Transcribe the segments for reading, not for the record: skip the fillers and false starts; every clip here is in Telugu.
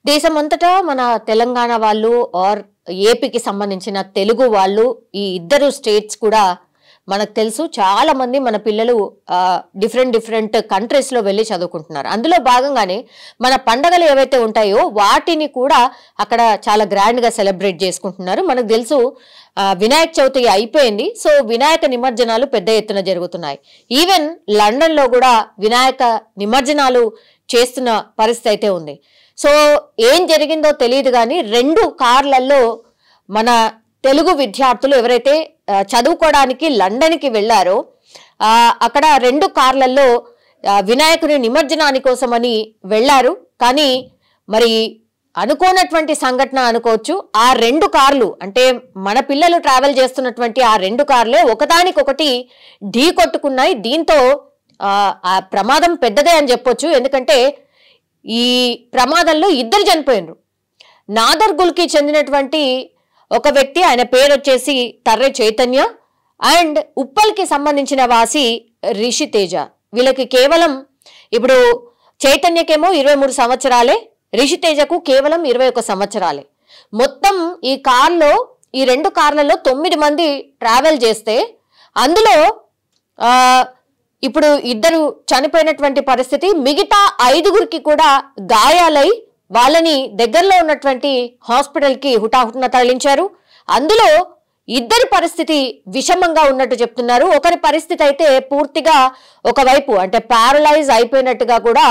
దేశమంతటా మన తెలంగాణ వాళ్ళు ఆర్ ఏపీకి సంబంధించిన తెలుగు వాళ్ళు ఈ ఇద్దరు స్టేట్స్ కూడా మనకు తెలుసు చాలా మంది మన పిల్లలు డిఫరెంట్ కంట్రీస్ లో వెళ్ళి చదువుకుంటున్నారు. అందులో భాగంగానే మన పండగలు ఏవైతే ఉంటాయో వాటిని కూడా అక్కడ చాలా గ్రాండ్ గా సెలబ్రేట్ చేసుకుంటున్నారు. మనకు తెలుసు వినాయక చవితి అయిపోయింది. సో వినాయక నిమజ్జనాలు పెద్ద ఎత్తున జరుగుతున్నాయి. ఈవెన్ లండన్ లో కూడా వినాయక నిమజ్జనాలు చేస్తున్న పరిస్థితి అయితే ఉంది. సో ఏం జరిగిందో తెలియదు కానీ 2 కార్లలో మన తెలుగు విద్యార్థులు ఎవరైతే చదువుకోవడానికి లండన్కి వెళ్ళారో అక్కడ 2 కార్లలో వినాయకుని నిమజ్జనాని కోసమని వెళ్ళారు. కానీ మరి అనుకోనటువంటి సంఘటన అనుకోవచ్చు. ఆ 2 కార్లు అంటే మన పిల్లలు ట్రావెల్ చేస్తున్నటువంటి ఆ 2 కార్లే ఒకదానికొకటి ఢీ కొట్టుకున్నాయి. దీంతో ఆ ప్రమాదం పెద్దదే అని చెప్పొచ్చు. ఎందుకంటే ఈ ప్రమాదంలో 2 చనిపోయినరు. నాదర్గుల్కి చెందినటువంటి ఒక వ్యక్తి, ఆయన పేరు వచ్చేసి తర్రె చైతన్య, అండ్ ఉప్పల్కి సంబంధించిన వాసి రిషి తేజ. వీళ్ళకి కేవలం ఇప్పుడు చైతన్యకేమో 23 సంవత్సరాలే, రిషి తేజకు కేవలం 21 సంవత్సరాలే. మొత్తం ఈ కార్లో ఈ 2 కార్లలో 9 మంది ట్రావెల్ చేస్తే అందులో ఇప్పుడు 2 చనిపోయినటువంటి పరిస్థితి. మిగతా 5గురికి కూడా గాయాలై వాళ్ళని దగ్గరలో ఉన్నటువంటి హాస్పిటల్కి హుటాహుటిన తరలించారు. అందులో 2 పరిస్థితి విషమంగా ఉన్నట్టు చెప్తున్నారు. ఒకరి పరిస్థితి అయితే పూర్తిగా ఒకవైపు అంటే ప్యారలైజ్ అయిపోయినట్టుగా కూడా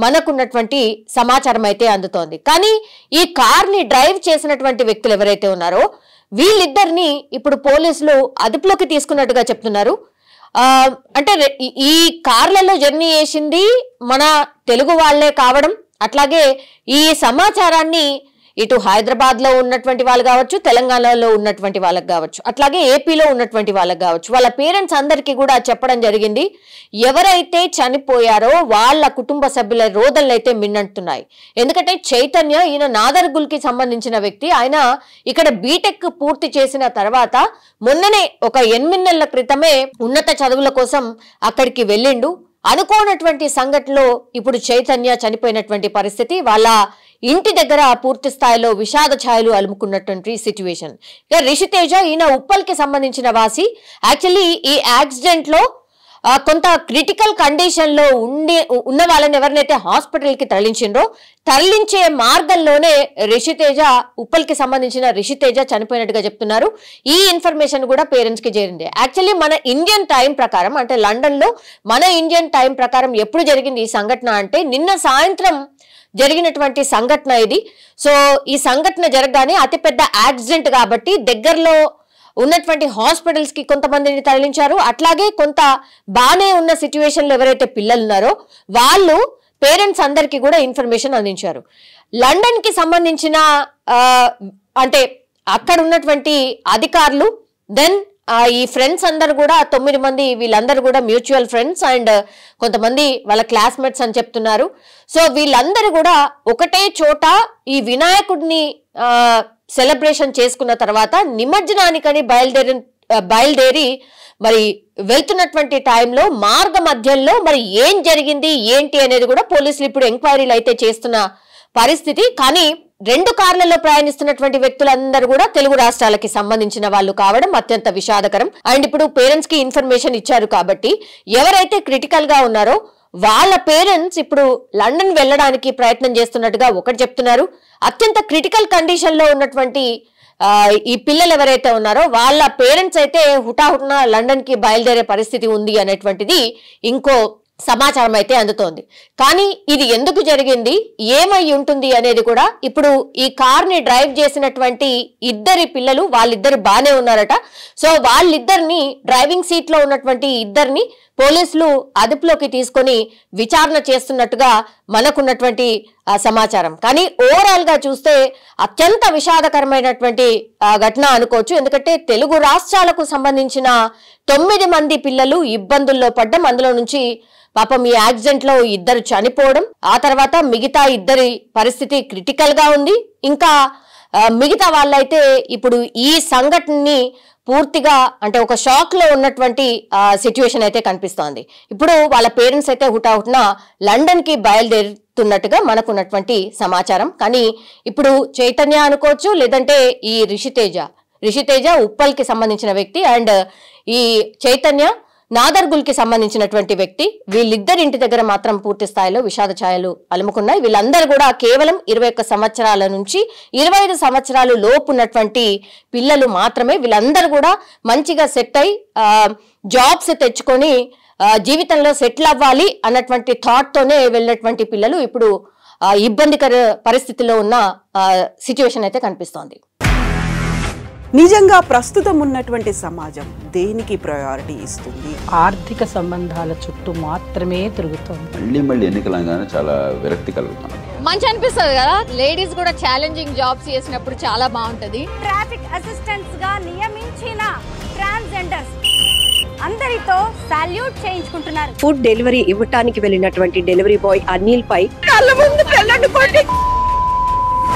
మనకున్నటువంటి సమాచారం అయితే అందుతోంది. కానీ ఈ కార్ని డ్రైవ్ చేసినటువంటి వ్యక్తులు ఎవరైతే ఉన్నారో వీళ్ళిద్దరిని ఇప్పుడు పోలీసులు అదుపులోకి తీసుకున్నట్టుగా చెప్తున్నారు. అంటే ఈ కార్లలో జర్నీ చేసింది మన తెలుగు వాళ్లే కావడం, అట్లాగే ఈ సమాచారాన్ని ఇటు హైదరాబాద్ లో ఉన్నటువంటి వాళ్ళు కావచ్చు, తెలంగాణలో ఉన్నటువంటి వాళ్ళకి కావచ్చు, అట్లాగే ఏపీలో ఉన్నటువంటి వాళ్ళకి కావచ్చు, వాళ్ళ పేరెంట్స్ అందరికీ కూడా చెప్పడం జరిగింది. ఎవరైతే చనిపోయారో వాళ్ళ కుటుంబ సభ్యుల రోదనలు అయితే మిన్నంటున్నాయి. ఎందుకంటే చైతన్య ఈయన నాదర్గుల్కి సంబంధించిన వ్యక్తి. ఆయన ఇక్కడ బీటెక్ పూర్తి చేసిన తర్వాత మొన్ననే ఒక 8 నెలల క్రితమే ఉన్నత చదువుల కోసం అక్కడికి వెళ్ళిండు. అనుకోనటువంటి సంఘటనలో ఇప్పుడు చైతన్య చనిపోయినటువంటి పరిస్థితి. వాళ్ళ ఇంటి దగ్గర పూర్తి స్థాయిలో విషాద ఛాయలు అలుముకున్నటువంటి సిచ్యువేషన్. ఇక రిషి తేజ ఈయన ఉప్పల్కి సంబంధించిన వాసి. యాక్చువల్లీ ఈ యాక్సిడెంట్ లో కొంత క్రిటికల్ కండిషన్ లో ఉన్న వాళ్ళని ఎవరినైతే హాస్పిటల్ కి తరలించే మార్గంలోనే రిషి తేజ, ఉప్పల్కి సంబంధించిన రిషి తేజ చనిపోయినట్టుగా చెప్తున్నారు. ఈ ఇన్ఫర్మేషన్ కూడా పేరెంట్స్ కి చేరింది. యాక్చువల్లీ మన ఇండియన్ టైం ప్రకారం అంటే లండన్ లో మన ఇండియన్ టైం ప్రకారం ఎప్పుడు జరిగింది ఈ సంఘటన అంటే నిన్న సాయంత్రం జరిగినటువంటి సంఘటన ఇది. సో ఈ సంఘటన జరగగానే అతిపెద్ద యాక్సిడెంట్ కాబట్టి దగ్గరలో ఉన్నటువంటి హాస్పిటల్స్ కి కొంతమందిని తరలించారు. అట్లాగే కొంత బానే ఉన్న సిచ్యువేషన్ లో ఎవరైతే పిల్లలు ఉన్నారో వాళ్ళు పేరెంట్స్ అందరికీ కూడా ఇన్ఫర్మేషన్ అందించారు. లండన్ కి సంబంధించిన అంటే అక్కడ ఉన్నటువంటి అధికారులు, దెన్ ఈ ఫ్రెండ్స్ అందరు కూడా 9 మంది, వీళ్ళందరూ కూడా మ్యూచువల్ ఫ్రెండ్స్ అండ్ కొంతమంది వాళ్ళ క్లాస్మేట్స్ అని చెప్తున్నారు. సో వీళ్ళందరూ కూడా ఒకటే చోట ఈ వినాయకుడిని సెలబ్రేషన్ చేసుకున్న తర్వాత నిమజ్జనానికని బయలుదేరి మరి వెళ్తున్నటువంటి టైంలో మార్గ మధ్యంలో మరి ఏం జరిగింది ఏంటి అనేది కూడా పోలీసులు ఇప్పుడు ఎంక్వైరీలు అయితే చేస్తున్న పరిస్థితి. కానీ 2 కార్లలో ప్రయాణిస్తున్నటువంటి వ్యక్తులందరూ కూడా తెలుగు రాష్ట్రాలకి సంబంధించిన వాళ్ళు కావడం అత్యంత విషాదకరం. అండ్ ఇప్పుడు పేరెంట్స్ కి ఇన్ఫర్మేషన్ ఇచ్చారు కాబట్టి ఎవరైతే క్రిటికల్ గా ఉన్నారో వాళ్ళ పేరెంట్స్ ఇప్పుడు లండన్ వెళ్ళడానికి ప్రయత్నం చేస్తున్నట్టుగా ఒకటి చెప్తున్నారు. అత్యంత క్రిటికల్ కండిషన్ లో ఉన్నటువంటి ఈ పిల్లలు ఎవరైతే ఉన్నారో వాళ్ళ పేరెంట్స్ అయితే హుటాహుటిన లండన్ కి బయలుదేరే పరిస్థితి ఉంది అనేటువంటిది ఇంకో సమాచారం అయితే అందుతోంది. కానీ ఇది ఎందుకు జరిగింది, ఏమై ఉంటుంది అనేది కూడా ఇప్పుడు ఈ కార్ ని డ్రైవ్ చేసినటువంటి 2 పిల్లలు వాళ్ళిద్దరు బానే ఉన్నారట. సో వాళ్ళిద్దరిని డ్రైవింగ్ సీట్ లో ఉన్నటువంటి 2 పోలీసులు అదుపులోకి తీసుకొని విచారణ చేస్తున్నట్టుగా మనకున్నటువంటి సమాచారం. కానీ ఓవరాల్ గా చూస్తే అత్యంత విషాదకరమైనటువంటి ఘటన అనుకోవచ్చు. ఎందుకంటే తెలుగు రాష్ట్రాలకు సంబంధించిన 9 మంది పిల్లలు ఇబ్బందుల్లో పడ్డం, అందులో నుంచి పాపం ఈ యాక్సిడెంట్ లో 2 చనిపోవడం, ఆ తర్వాత మిగతా 2 పరిస్థితి క్రిటికల్ గా ఉంది. ఇంకా మిగతా వాళ్ళైతే ఇప్పుడు ఈ సంఘటనని పూర్తిగా అంటే ఒక షాక్ లో ఉన్నటువంటి సిచ్యువేషన్ అయితే కనిపిస్తోంది. ఇప్పుడు వాళ్ళ పేరెంట్స్ అయితే హుటాహుటిన లండన్ కి బయలుదేరుతున్నట్టుగా మనకున్నటువంటి సమాచారం. కానీ ఇప్పుడు చైతన్య అనుకోవచ్చు, లేదంటే ఈ రిషితేజ ఉప్పల్ కి సంబంధించిన వ్యక్తి, అండ్ ఈ చైతన్య నాదర్గుల్ కి సంబంధించినటువంటి వ్యక్తి, వీళ్ళిద్దరి ఇంటి దగ్గర మాత్రం పూర్తి స్థాయిలో విషాద ఛాయలు అలుముకున్నాయి. వీళ్ళందరూ కూడా కేవలం 21 సంవత్సరాల నుంచి 25 సంవత్సరాలు లోపు ఉన్నటువంటి పిల్లలు మాత్రమే. వీళ్ళందరూ కూడా మంచిగా సెట్ అయి జాబ్స్ తెచ్చుకొని జీవితంలో సెటిల్ అవ్వాలి అన్నటువంటి థాట్ తోనే వెళ్ళినటువంటి పిల్లలు ఇప్పుడు ఇబ్బందికర పరిస్థితిలో ఉన్న సిచ్యువేషన్ అయితే కనిపిస్తోంది. నిజంగా ప్రస్తుతం ఉన్నటువంటి సమాజం దేనికి ప్రయారిటీ ఇస్తుంది? ఆర్థిక సంబంధాల చుట్టూ మాత్రమే తిరుగుతుంది. మళ్ళీ ఎన్నికలంగానే చాలా విరక్తి కలుగుతుంది. మంచి అనిపిస్తుంది కదా, లేడీస్ కూడా ఛాలెంజింగ్ జాబ్స్ చేసినప్పుడు చాలా బాగుంటది. ట్రాఫిక్ అసిస్టెంట్స్ గా నియమించిన ట్రాన్స్జెండర్స్ అందరితో సాల్యూట్ చేయించుకుంటున్నారు. ఫుడ్ డెలివరీ ఇవ్వటానికి వెళ్ళినటువంటి డెలివరీ బాయ్ అనిల్ పై కళ్ళ ముందు